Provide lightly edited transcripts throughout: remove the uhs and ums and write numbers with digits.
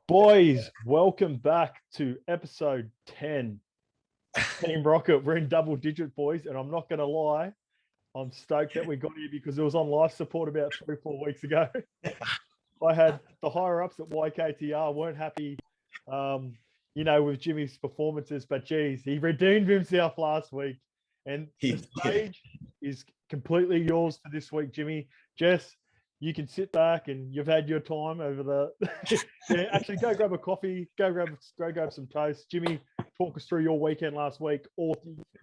Boys, welcome back to episode 10. Team Rocket, we're in double digit, boys, and I'm not going to lie, I'm stoked that we got here because it was on life support about 3-4 weeks ago. I had the higher ups at YKTR weren't happy, with Jimmy's performances, but geez, he redeemed himself last week, and the stage is completely yours for this week, Jimmy. Jess, you can sit back and you've had your time over the. Actually, go grab a coffee, go grab some toast. Jimmy, talk us through your weekend last week. Or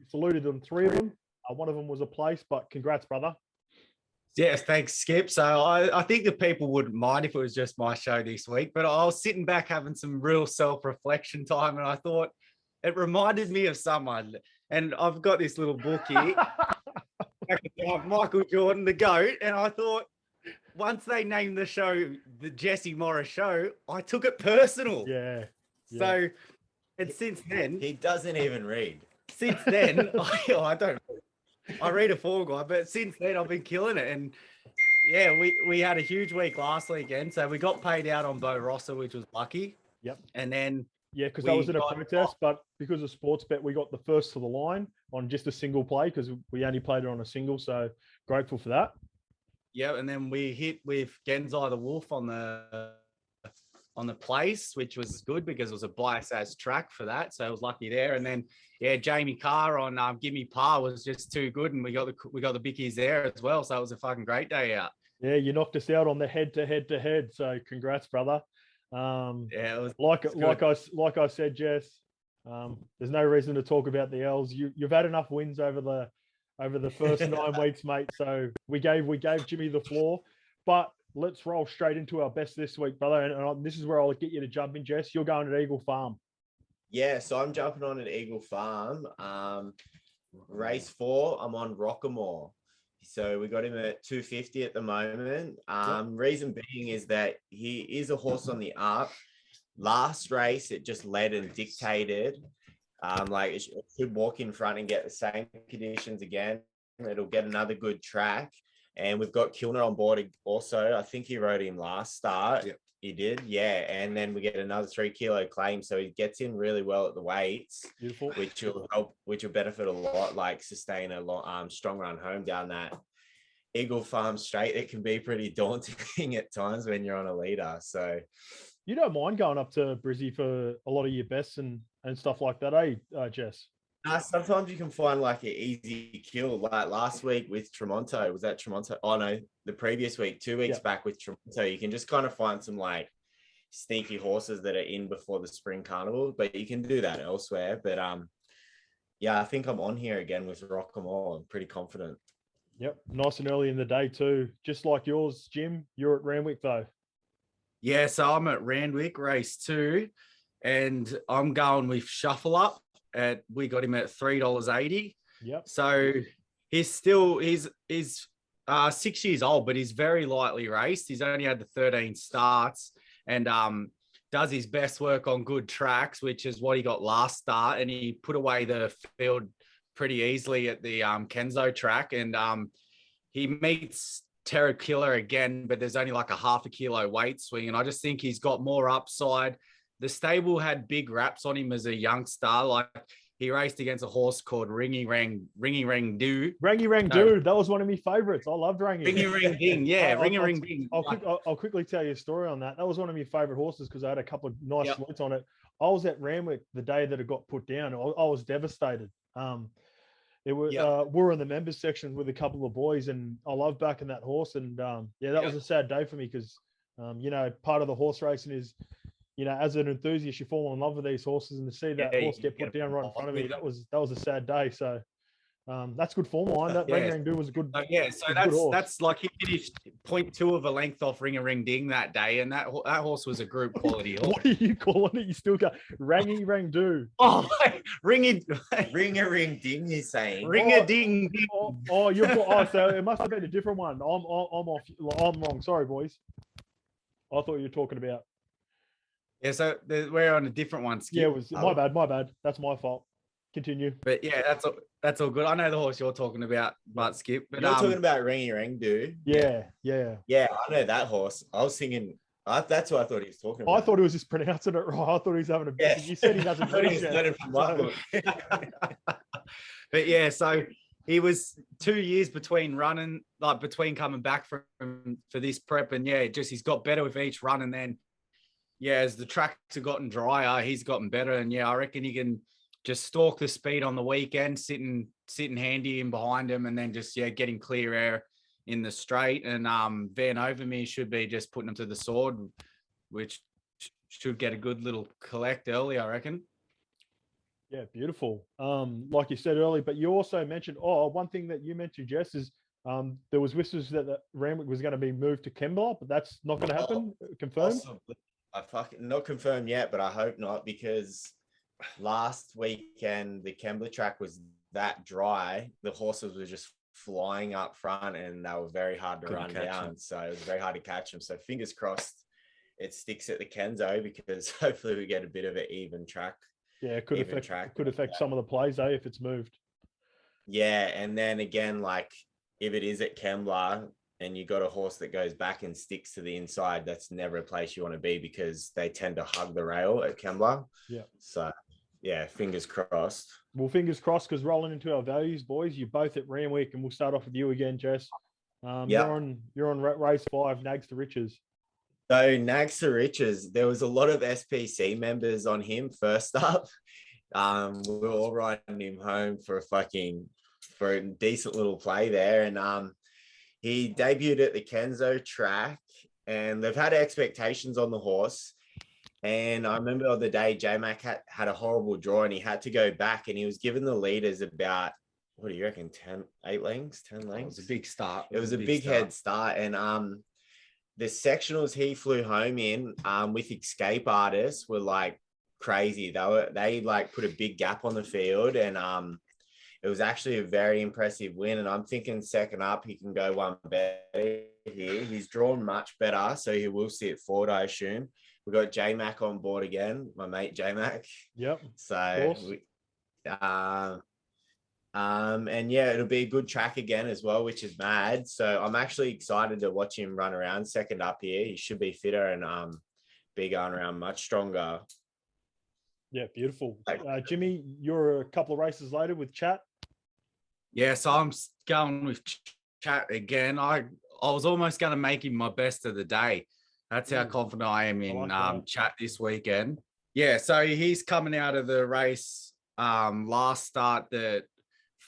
saluted them, three of them. One of them was a place, but congrats, brother. Yes, thanks, Skip. So I think the people wouldn't mind if it was just my show this week, but I was sitting back having some real self-reflection time, and I thought it reminded me of someone. And I've got this little book here, Michael Jordan, the GOAT, and I thought, once they named the show the Jesse Morris Show, I took it personal. Yeah. So, and since then... He doesn't even read. Since then, I read a Fall Guy, but since then I've been killing it. And yeah, we had a huge week last weekend. So we got paid out on Bo Rossa, which was lucky. Yep. And then... Yeah, because that was in a protest, but because of sports bet, we got the first to the line on just a single play because we only played it on a single. So grateful for that. Yeah, and then we hit with Genzai the Wolf on the place, which was good because it was a bias as track for that. So I was lucky there. And then Jamie Carr on Give Me Par was just too good, and we got the bickies there as well. So it was a fucking great day out. Yeah, you knocked us out on the head to head. So congrats, brother. It was like I said, Jess. There's no reason to talk about the L's. You've had enough wins over the first 9 weeks, mate. So we gave Jimmy the floor, but let's roll straight into our best this week, brother. And this is where I'll get you to jump in, Jess. You're going to Eagle Farm. Yeah, so I'm jumping on at Eagle Farm. Race 4, I'm on Rockamore. So we got him at 250 at the moment. Reason being is that he is a horse on the up. Last race, it just led and dictated. It should walk in front and get the same conditions again. It'll get another good track. And we've got Kilner on board also. I think he rode him last start. Yep. He did, yeah. And then we get another 3 kilo claim. So he gets in really well at the weights. Beautiful. which will benefit a lot, like sustain a strong run home down that Eagle Farm straight. It can be pretty daunting at times when you're on a leader. So you don't mind going up to Brizzy for a lot of your bests and stuff like that, Jess? Sometimes you can find like an easy kill. Like last week with Tremonto, was that Tremonto? Oh no, the previous week, 2 weeks back with Tremonto, you can just kind of find some like sneaky horses that are in before the spring carnival, but you can do that elsewhere. But I think I'm on here again with Rockamore. I'm pretty confident. Yep, nice and early in the day too. Just like yours, Jim. You're at Randwick though. Yeah, so I'm at Randwick race 2, and I'm going with Shuffle Up. We got him at $3.80. Yep. So he's 6 years old, but he's very lightly raced. He's only had the 13 starts, and does his best work on good tracks, which is what he got last start. And he put away the field pretty easily at the Kenzo track, and he meets Terra Killer again, but there's only like a half a kilo weight swing, and I just think he's got more upside. The stable had big raps on him as a youngster. Like he raced against a horse called Ringy Rang Do. Rangy Rang Do. That was one of my favorites. I loved Rangy. Ringy Ring Ding. Yeah, Ringy Ring Ding. I'll quickly tell you a story on that. That was one of my favorite horses because I had a couple of nice salutes on it. I was at Randwick the day that it got put down. I was devastated. We were in the members section with a couple of boys, and I love backing that horse. And that was a sad day for me because, part of the horse racing is, as an enthusiast, you fall in love with these horses, and to see that horse get put down right in front of me, that was a sad day. So that's good form line. That Ring Ring Do was a good. So that's like he finished 0.2 of a length off Ring a Ring Ding that day, and that horse was a group quality horse. What are you calling it? You still got Rangy Rang Do. Oh, Ring a Ring Ding. He's saying Ring a Ding. So it must have been a different one. I'm off. I'm wrong. Sorry, boys. I thought you were talking about. Yeah, so we're on a different one. Skip. Yeah, it was my bad. That's my fault. Continue. But yeah, that's all good. I know the horse you're talking about, but Skip. But you're talking about Ringy Rang Do. Yeah. I know that horse. I was thinking That's what I thought he was talking I about. thought he was just pronouncing it right. I thought he was having a Yeah. You said he doesn't I thought he read was yet. learning from my So- book. But yeah, so he was 2 years between running, like between coming back for this prep, and yeah, just he's got better with each run, and then yeah, as the tracks have gotten drier, he's gotten better, and yeah, I reckon he can just stalk the speed on the weekend, sitting handy in behind him, and then just getting clear air in the straight, and Van Overmeer should be just putting him to the sword, which should get a good little collect early, I reckon. Yeah, beautiful. Like you said earlier, but you also mentioned, one thing that you mentioned, Jess, is there was whispers that the Randwick was going to be moved to Kembla, but that's not going to happen. Confirmed? Possibly. I fucking not confirmed yet, but I hope not, because last weekend the Kembla track was that dry. The horses were just flying up front, and they were very hard to run down. So it was very hard to catch them. So fingers crossed it sticks at the Kenzo, because hopefully we get a bit of an even track. Yeah, it could affect some of the plays, if it's moved. Yeah, and then again, like if it is at Kembla and you got a horse that goes back and sticks to the inside, that's never a place you want to be, because they tend to hug the rail at Kembla. Yeah. So yeah, fingers crossed. Well, fingers crossed, because rolling into our values, boys, you're both at Randwick, and we'll start off with you again, Jess. You're on race 5, Nags to Riches. So Nags to Riches, there was a lot of SPC members on him first up. We were all riding him home for a decent little play there. And he debuted at the Kenzo track, and they've had expectations on the horse. And I remember the other day, J-Mac had a horrible draw, and he had to go back, and he was given the leaders about, what do you reckon, 10 lengths? It was a big start. It was a big head start. And the sectionals he flew home in with Escape Artists were like crazy. They like put a big gap on the field, and it was actually a very impressive win. And I'm thinking second up, he can go one better here. He's drawn much better, so he will sit forward, I assume. We got J-Mac on board again, my mate J-Mac. Yep. So, and yeah, it'll be a good track again as well, which is mad. So I'm actually excited to watch him run around second up here. He should be fitter and be going around much stronger. Yeah, beautiful. Jimmy, you're a couple of races later with Chat. Yeah, so I'm going with Chat again. I was almost going to make him my best of the day. That's how confident I am in Chat this weekend. Yeah, so he's coming out of the race last start, the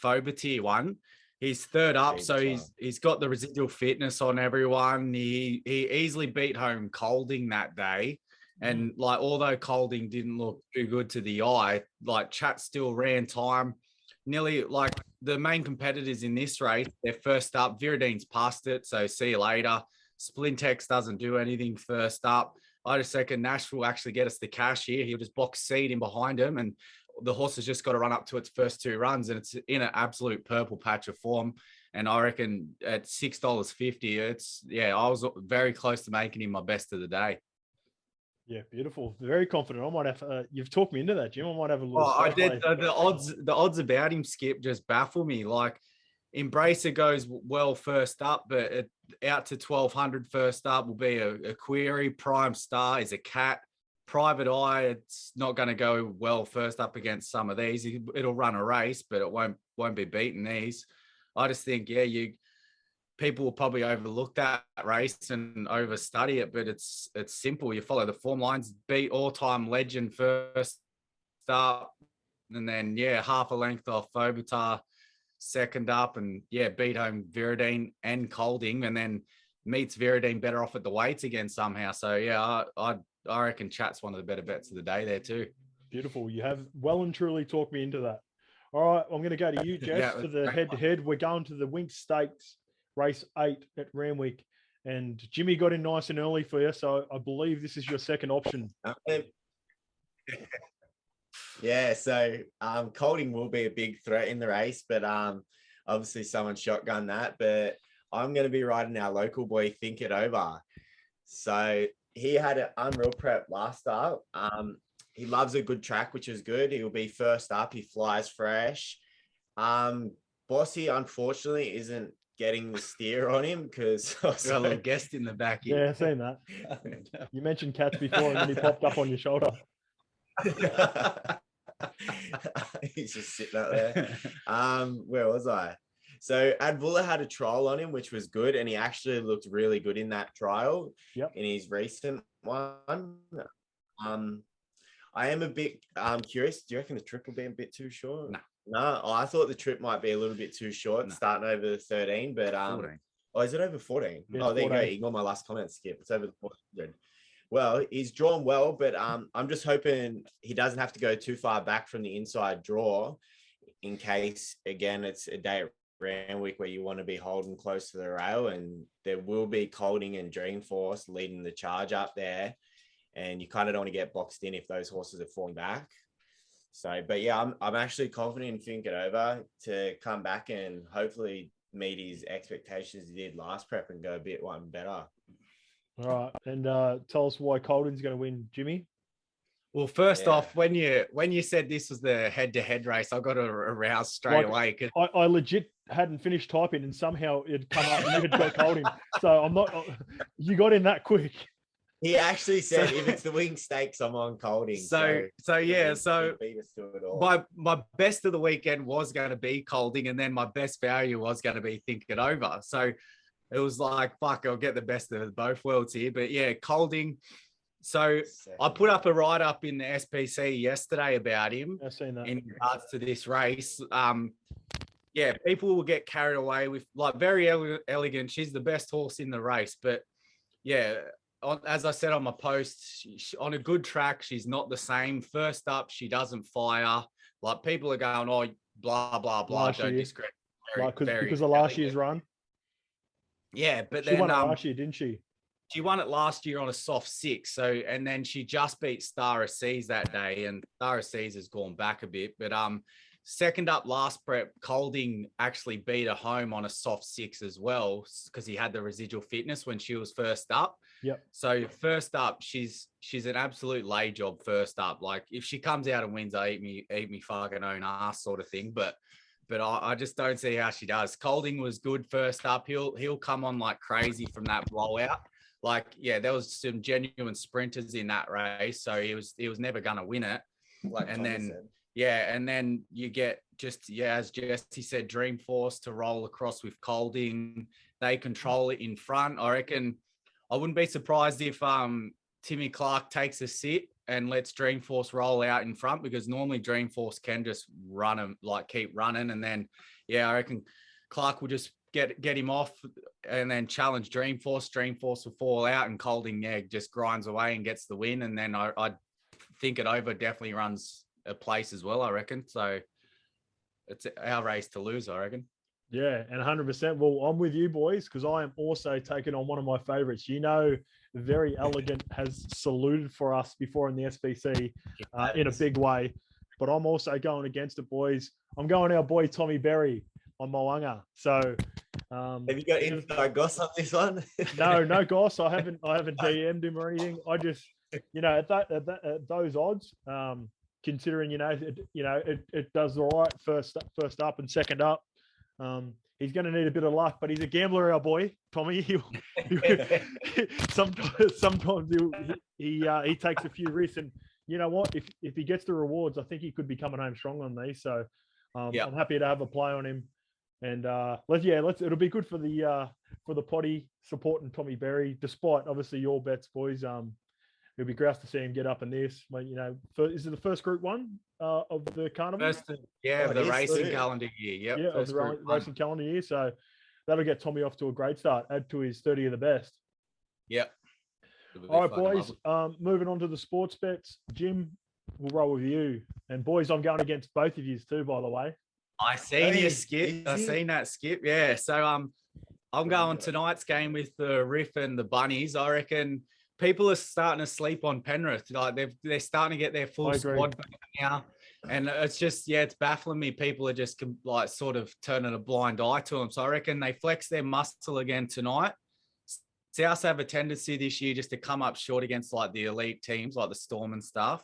Fobatier one. He's third up, so he's got the residual fitness on everyone. He easily beat home Colding that day. And like, although Colding didn't look too good to the eye, like Chat still ran time. Nearly like the main competitors in this race, they're first up. Viridine's past it, so see you later. Splintex doesn't do anything first up. I just reckon Nash will actually get us the cash here. He'll just box seed in behind him, and the horse has just got to run up to its first 2 runs, and it's in an absolute purple patch of form. And I reckon at $6.50, I was very close to making him my best of the day. Yeah, beautiful. Very confident. I might have. You've talked me into that, Jim. I might have a little. I did. The odds about him, Skip, just baffle me. Like, Embracer goes well first up, but out to 1200 first up will be a query. Prime Star is a cat. Private Eye, it's not going to go well first up against some of these. It'll run a race, but it won't be beating these. I just think, people will probably overlook that race and overstudy it, but it's simple. You follow the form lines, beat all-time legend first up, and then half a length off Fobitar second up, and beat home Viridine and Colding, and then meets Viridine better off at the weights again somehow. So I reckon Chat's one of the better bets of the day there too. Beautiful. You have well and truly talked me into that. All right, I'm going to go to you, Jess, for the head-to-head. We're going to the Wink Stakes, race 8 at Randwick, and Jimmy got in nice and early for you, so I believe this is your second option. Yeah, so Colding will be a big threat in the race, but obviously someone shotgun that. But I'm going to be riding our local boy, Think It Over. So he had an unreal prep last start. He loves a good track, which is good. He'll be first up. He flies fresh. Bossy, unfortunately, isn't getting the steer on him because Got a little guest in the back Yeah, here. I've seen that. You mentioned cats before, and then he popped up on your shoulder. He's just sitting out there. Where was I? So Advula had a trial on him, which was good, and he actually looked really good in that trial. Yep. In his recent one. I am a bit curious. Do you reckon the trip will be a bit too short? No. Oh, I thought the trip might be a little bit too short, starting over the 13, but 14. Oh, is it over 14? Yeah, oh, there 14. you go. Ignore my last comment, Skip. It's over the 400. Well, he's drawn well, but I'm just hoping he doesn't have to go too far back from the inside draw in case, again, it's a day at Randwick where you want to be holding close to the rail, and there will be Colding and Dreamforce leading the charge up there, and you kind of don't want to get boxed in if those horses are falling back. So, but yeah, I'm actually confident in Think It Over to come back and hopefully meet his expectations he did last prep and go a bit one better. All right, and tell us why Colding's going to win, Jimmy. Well, first off, when you said this was the head-to-head race, I got aroused straight away. Cause I legit hadn't finished typing, and somehow it'd come up and you had got Colding. So I'm not. You got in that quick. He actually said, if it's the wing stakes, I'm on Colding. So my best of the weekend was going to be Colding, and then my best value was going to be Think It Over. So it was like, fuck, I'll get the best of both worlds here. But yeah, Colding. So I put up a write-up in the SPC yesterday about him. I've seen that. In regards to this race. Yeah, people will get carried away with, like, Very Elegant. She's the best horse in the race. But yeah, as I said on my post, on a good track, she's not the same. First up, she doesn't fire. Like, people are going, oh, blah, blah, blah. Don't discredit. Because of last year's run. Yeah, but she then won it last year, didn't she? She won it last year on a soft 6. So, and then she just beat Star of Seas that day, and Star of Seas has gone back a bit. But second up last prep, Colding actually beat her home on a soft 6 as well, because he had the residual fitness when she was first up. Yep. So first up, she's an absolute lay job first up. Like, if she comes out and wins, I eat me fucking own ass sort of thing. But I just don't see how she does. Colding was good first up. He'll come on like crazy from that blowout. Like, yeah, there was some genuine sprinters in that race, so he was never going to win it. And then you get as Jesse said, Dreamforce to roll across with Colding. They control it in front. I reckon I wouldn't be surprised if Timmy Clark takes a sit and lets Dreamforce roll out in front, because normally Dreamforce can just run him, like keep running, and then I reckon Clark will just get him off and then challenge Dreamforce. Dreamforce will fall out, and Colding just grinds away and gets the win. And then I Think It Over definitely runs a place as well, I reckon. So it's our race to lose, I reckon. Yeah, and 100%. Well, I'm with you boys, because I am also taking on one of my favorites. Very Elegant has saluted for us before in the SPC in a big way, but I'm also going against it, boys. I'm going our boy Tommy Berry on Moanga. So have you got inside goss on this one? No goss. I haven't DM'd him or anything. I just, at those odds, considering it does all right first up and second up. He's going to need a bit of luck, but he's a gambler, our boy Tommy. Sometimes he takes a few risks, and you know what? If he gets the rewards, I think he could be coming home strong on these. So I'm happy to have a play on him, and it'll be good for the potty supporting Tommy Berry, despite obviously your bets, boys. It'll be grouse to see him get up in this. Is it the first Group 1 of the carnival? The racing calendar year. Yep. Yeah, of the racing calendar year. So that'll get Tommy off to a great start. Add to his 30 of the best. Yep. All right, boys. Moving on to the sports bets. Jim, we'll roll with you. And boys, I'm going against both of you too, by the way. I seen you, Skip. I seen that, Skip. Yeah. So I'm going tonight's game with the Riff and the Bunnies. I reckon people are starting to sleep on Penrith. Like, they're starting to get their full squad back now. And it's just, it's baffling me. People are just like sort of turning a blind eye to them. So I reckon they flex their muscle again tonight. South have a tendency this year just to come up short against like the elite teams, like the Storm and stuff.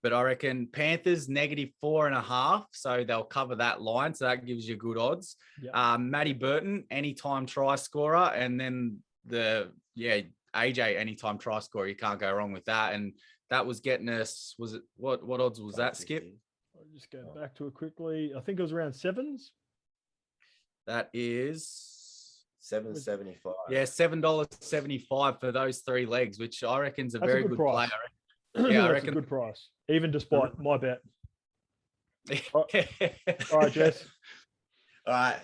But I reckon Panthers -4.5, so they'll cover that line. So that gives you good odds. Yeah. Matty Burton, anytime try scorer, and then AJ anytime try scorer. You can't go wrong with that. And that was getting us. Was it what odds was that, Skip? I'll just go back to it quickly. I think it was around sevens. That is $7.75. Yeah, $7.75 for those 3 legs, which I reckon is a very good price. Player. Yeah, I That's reckon a good price, even despite my bet. All right, Jess. All right.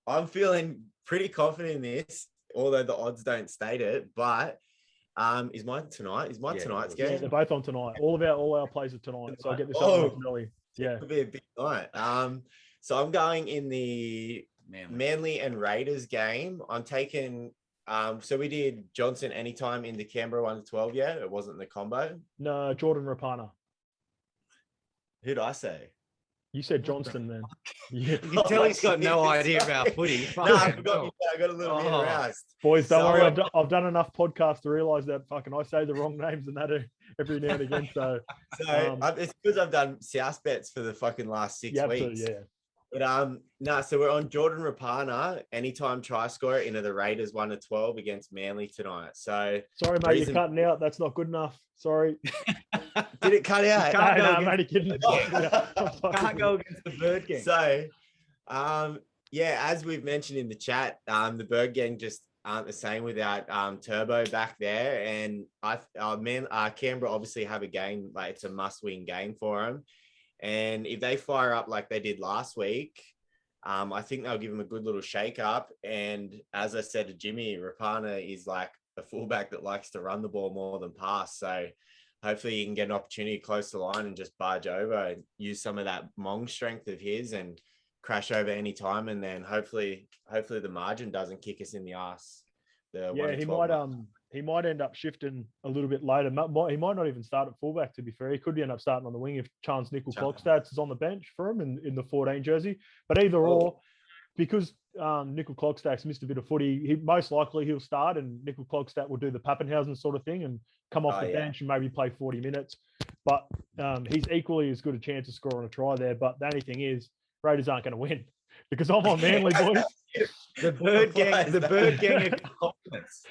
I'm feeling pretty confident in this, although the odds don't state it. But is mine tonight? Is mine tonight's game? Yeah, they're both on tonight. All our plays are tonight. So I get this up early. Yeah, it'll be a big night. So I'm going in the Manly and Raiders game. I'm taking. So we did Johnson anytime in the Canberra 1 to 12. Yeah, it wasn't the combo. No, Jordan Rapana. Who'd I say? You said Johnston, man. Yeah. You can tell he's got no idea about footy. I got a little bit aroused. Boys, don't worry. I've done enough podcasts to realise that I say the wrong names and that every now and again. So it's because I've done South bets for the fucking last 6 weeks. Yeah. But so we're on Jordan Rapana, anytime try scorer into the Raiders 1 to 12 against Manly tonight. So sorry, mate, you're cutting out. That's not good enough. Sorry. Did it cut out? Can't go against the Bird Gang. So, as we've mentioned in the chat, the Bird Gang just aren't the same without Turbo back there. And Canberra obviously have a game, like it's a must-win game for them. And if they fire up like they did last week, I think they'll give them a good little shake up. And as I said to Jimmy, Rapana is like a fullback that likes to run the ball more than pass. So hopefully you can get an opportunity close to the line and just barge over and use some of that Mong strength of his and crash over any time. And then hopefully the margin doesn't kick us in the ass. He might end up shifting a little bit later. He might not even start at fullback, to be fair. He could end up starting on the wing if Chance Nickel-Clockstats is on the bench for him in the 14 jersey. But either or, because Nickel-Clockstats missed a bit of footy, most likely he'll start and Nickel-Clockstat will do the Pappenhausen sort of thing and come off the bench and maybe play 40 minutes. But he's equally as good a chance of scoring a try there. But the only thing is, Raiders aren't going to win because I'm on Manly, boys. The Bird Gang of confidence.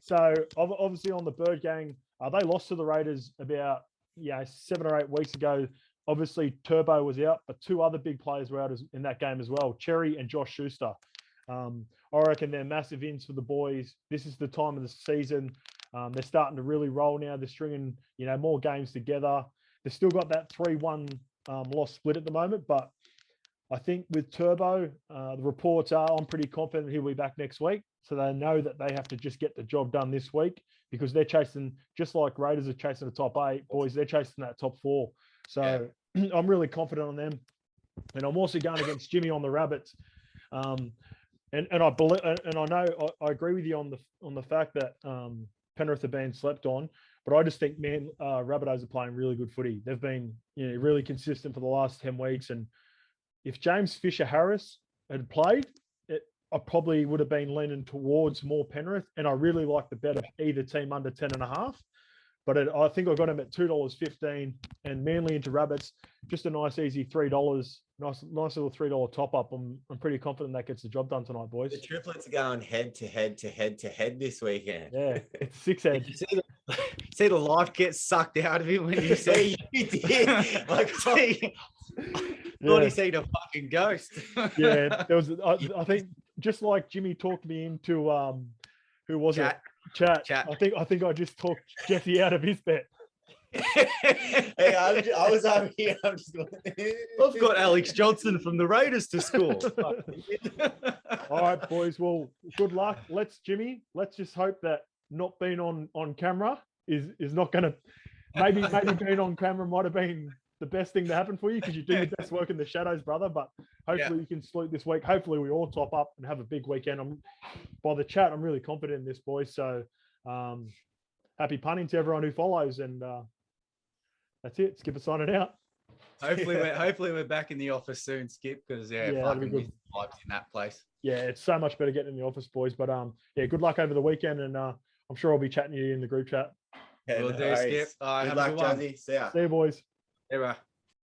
So obviously on the Bird Gang, they lost to the Raiders about 7 or 8 weeks ago. Obviously Turbo was out, but 2 other big players were out in that game as well, Cherry and Josh Schuster. I reckon they're massive ins for the boys. This is the time of the season. They're starting to really roll now. They're stringing more games together. They've still got that 3-1 loss split at the moment, but I think with Turbo, the reports are I'm pretty confident he'll be back next week. So they know that they have to just get the job done this week because they're chasing, just like Raiders are chasing the top 8, boys, they're chasing that top 4. So I'm really confident on them. And I'm also going against Jimmy on the Rabbits. And I believe, and I know I agree with you on the fact that Penrith have been slept on, but I just think Rabbitohs are playing really good footy. They've been really consistent for the last 10 weeks. And if James Fisher-Harris had played, I probably would have been leaning towards more Penrith, and I really like the bet of either team under 10.5. But I think I got him at $2.15 and Manly into Rabbits, just a nice easy $3, nice little $3 top up. I'm pretty confident that gets the job done tonight, boys. The triplets are going head to head this weekend. Yeah, it's 6 head. See the life get sucked out of him when you say you did. Like, thought he seen a fucking ghost. Yeah, there was. I think just like Jimmy talked me into who was it? Chat. I think I just talked Jesse out of his bet. Hey, I was over here. I've got Alex Johnson from the Raiders to score. All right, boys. Well, good luck. Let's just hope that not being on camera is not going to. Maybe being on camera might have been the best thing to happen for you because you do your best work in the shadows, brother. But hopefully you can salute this week. Hopefully we all top up and have a big weekend. By the chat, I'm really confident in this, boys. So happy punting to everyone who follows. And that's it. Skip is signing out. Hopefully we're back in the office soon, Skip, because fucking miss the vibes in that place. Yeah, it's so much better getting in the office, boys. But good luck over the weekend, and I'm sure I'll be chatting to you in the group chat. Yeah, We'll no do, worries. Skip. All right, Good have a luck, good one. Josie. See ya. See you, boys. Yeah, bro.